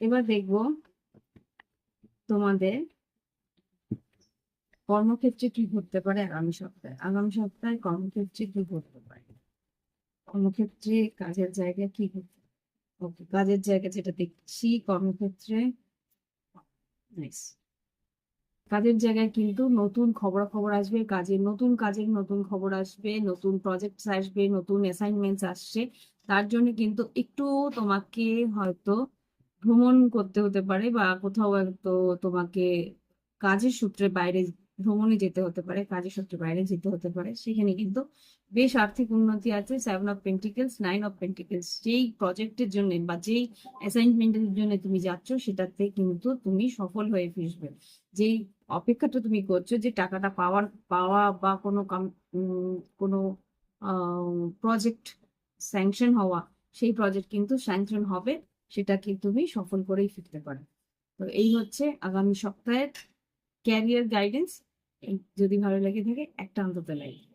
এবার দেখবো তোমাদের কর্মক্ষেত্রে কি ঘটতে পারে আগামী সপ্তাহে কর্মক্ষেত্রে কি ঘটতে পারে। কর্মক্ষেত্রে কাজের জায়গায় কি ঘটতে পারে। ওকে, কাজের জায়গা যেটা দেখছি কর্মক্ষেত্রে, নাইস। কাজের জায়গায় কিন্তু নতুন খবরাখবর আসবে, কাজের নতুন খবর আসবে, নতুন প্রজেক্ট আসবে, নতুন অ্যাসাইনমেন্টস আসছে। তার জন্য কিন্তু একটু তোমাকে হয়তো ভ্রমণ করতে হতে পারে, বা কোথাও তো তোমাকে কাজের সূত্রে বাইরে ভ্রমণে যেতে হতে পারে, কাজের সূত্রে বাইরে যেতে হতে পারে। সেখানে কিন্তু বেশ আর্থিক উন্নতি আছে। 7 অফ পেন্টিকেলস, 9 অফ পেন্টিকেলস, যেই প্রজেক্টের জন্য বা যেই অ্যাসাইনমেন্টের জন্য তুমি যাচ্ছ সেটাতে কিন্তু তুমি সফল হয়ে ফিরবে। যেই অপেক্ষাটা তুমি করছো যে টাকাটা পাওয়া বা কোনো প্রজেক্ট স্যাংশন হওয়া, সেই প্রজেক্ট কিন্তু স্যাংশন হবে, সেটাকে তুমি সফল করেই ফিরতে পারো। তো এই হচ্ছে আগামী সপ্তাহের ক্যারিয়ার গাইডেন্স। যদি ভালো লেগে থাকে একটা অন্তত লাইক